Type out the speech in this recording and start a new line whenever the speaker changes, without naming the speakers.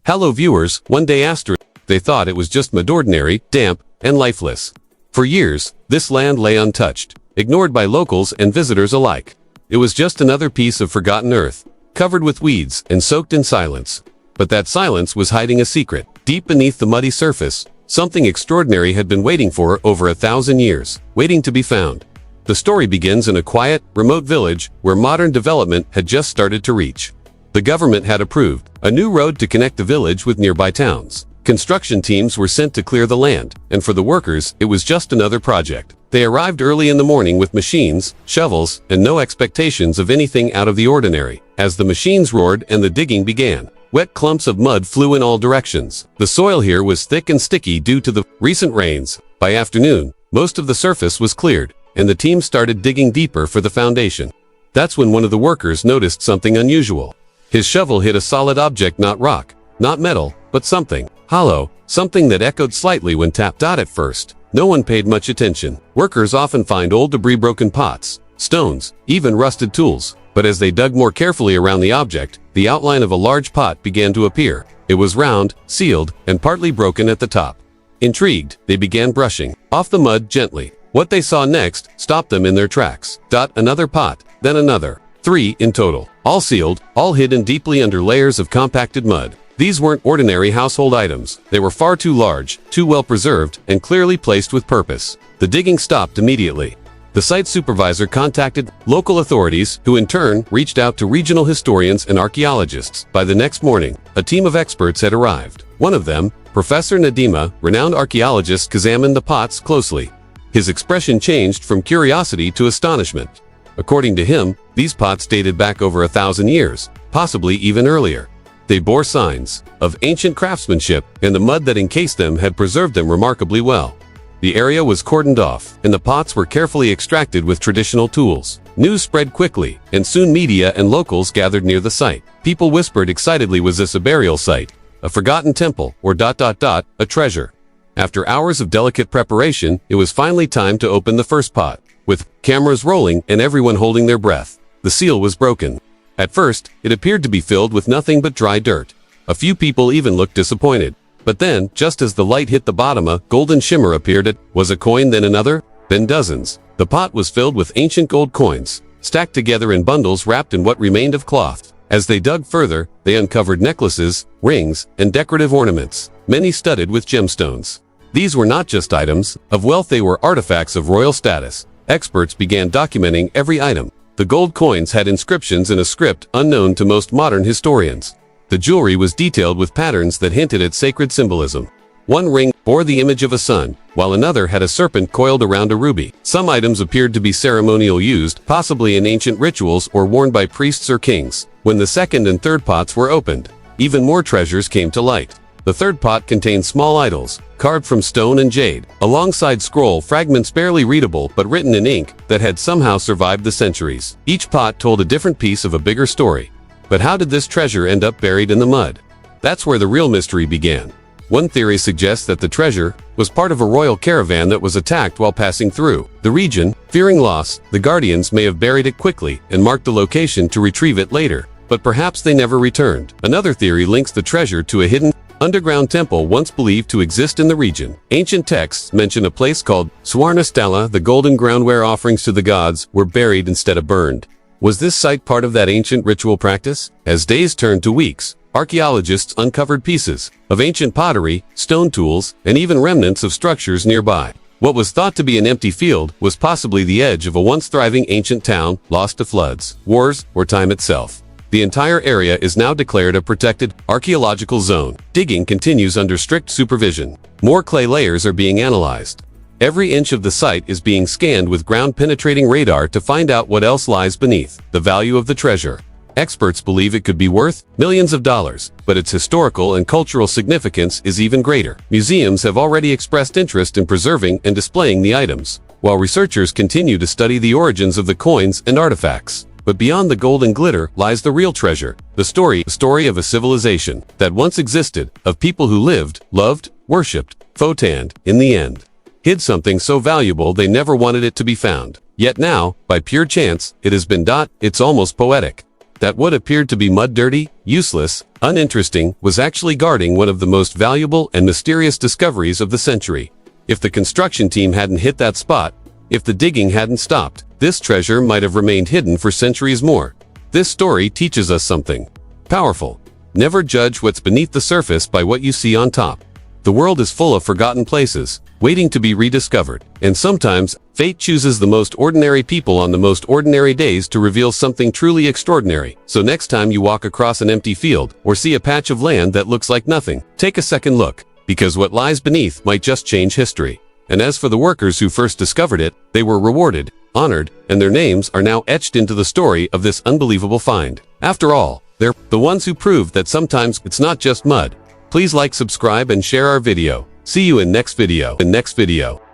Hello viewers, one day after they thought it was just mud-ordinary, damp, and lifeless. For years, this land lay untouched, ignored by locals and visitors alike. It was just another piece of forgotten earth, covered with weeds and soaked in silence. But that silence was hiding a secret. Deep beneath the muddy surface, something extraordinary had been waiting for over 1,000 years, waiting to be found. The story begins in a quiet, remote village where modern development had just started to reach. The government had approved a new road to connect the village with nearby towns. Construction teams were sent to clear the land, and for the workers, it was just another project. They arrived early in the morning with machines, shovels, and no expectations of anything out of the ordinary. As the machines roared and the digging began, wet clumps of mud flew in all directions. The soil here was thick and sticky due to the recent rains. By afternoon, most of the surface was cleared, and the team started digging deeper for the foundation. That's when one of the workers noticed something unusual. His shovel hit a solid object, not rock, not metal, but something hollow, something that echoed slightly when tapped. At first, no one paid much attention. Workers often find old debris, broken pots, stones, even rusted tools. But as they dug more carefully around the object, the outline of a large pot began to appear. It was round, sealed, and partly broken at the top. Intrigued, they began brushing off the mud gently. What they saw next stopped them in their tracks. Another pot, then another. 3 in total, all sealed, all hidden deeply under layers of compacted mud. These weren't ordinary household items. They were far too large, too well preserved, and clearly placed with purpose. The digging stopped immediately. The site supervisor contacted local authorities, who in turn reached out to regional historians and archaeologists. By the next morning, a team of experts had arrived. One of them, Professor Nadima, renowned archaeologist, examined the pots closely. His expression changed from curiosity to astonishment. According to him, these pots dated back over 1,000 years, possibly even earlier. They bore signs of ancient craftsmanship, and the mud that encased them had preserved them remarkably well. The area was cordoned off, and the pots were carefully extracted with traditional tools. News spread quickly, and soon media and locals gathered near the site. People whispered excitedly, was this a burial site, a forgotten temple, or a treasure? After hours of delicate preparation, it was finally time to open the first pot. With cameras rolling and everyone holding their breath, the seal was broken. At first, it appeared to be filled with nothing but dry dirt. A few people even looked disappointed. But then, just as the light hit the bottom, a golden shimmer appeared. It was a coin, then another, then dozens. The pot was filled with ancient gold coins, stacked together in bundles wrapped in what remained of cloth. As they dug further, they uncovered necklaces, rings, and decorative ornaments, many studded with gemstones. These were not just items of wealth, they were artifacts of royal status. Experts began documenting every item. The gold coins had inscriptions in a script unknown to most modern historians. The jewelry was detailed with patterns that hinted at sacred symbolism. One ring bore the image of a sun, while another had a serpent coiled around a ruby. Some items appeared to be ceremonial, used possibly in ancient rituals or worn by priests or kings. When the second and third pots were opened, even more treasures came to light. The third pot contained small idols, carved from stone and jade, alongside scroll fragments barely readable but written in ink that had somehow survived the centuries. Each pot told a different piece of a bigger story. But how did this treasure end up buried in the mud? That's where the real mystery began. One theory suggests that the treasure was part of a royal caravan that was attacked while passing through the region. Fearing loss, the guardians may have buried it quickly and marked the location to retrieve it later. But perhaps they never returned. Another theory links the treasure to a hidden underground temple once believed to exist in the region. Ancient texts mention a place called Swarnastala, the golden ground where offerings to the gods were buried instead of burned. Was this site part of that ancient ritual practice? As days turned to weeks, archaeologists uncovered pieces of ancient pottery, stone tools, and even remnants of structures nearby. What was thought to be an empty field was possibly the edge of a once thriving ancient town, lost to floods, wars, or time itself. The entire area is now declared a protected archaeological zone. Digging continues under strict supervision. More clay layers are being analyzed. Every inch of the site is being scanned with ground-penetrating radar to find out what else lies beneath. The value of the treasure. Experts believe it could be worth millions of dollars, but its historical and cultural significance is even greater. Museums have already expressed interest in preserving and displaying the items, while researchers continue to study the origins of the coins and artifacts. But beyond the gold and glitter lies the real treasure, the story of a civilization that once existed, of people who lived, loved, worshipped, and, in the end, hid something so valuable they never wanted it to be found. Yet now, by pure chance, it has been. It's almost poetic. that what appeared to be mud dirty, useless, uninteresting, was actually guarding one of the most valuable and mysterious discoveries of the century. If the construction team hadn't hit that spot, if the digging hadn't stopped, this treasure might have remained hidden for centuries more. This story teaches us something powerful. Never judge what's beneath the surface by what you see on top. The world is full of forgotten places, waiting to be rediscovered. And sometimes, fate chooses the most ordinary people on the most ordinary days to reveal something truly extraordinary. So next time you walk across an empty field, or see a patch of land that looks like nothing, take a second look, because what lies beneath might just change history. And as for the workers who first discovered it, they were rewarded, honored, and their names are now etched into the story of this unbelievable find. After all, they're the ones who proved that sometimes it's not just mud. Please like, subscribe, and share our video. See you in next video.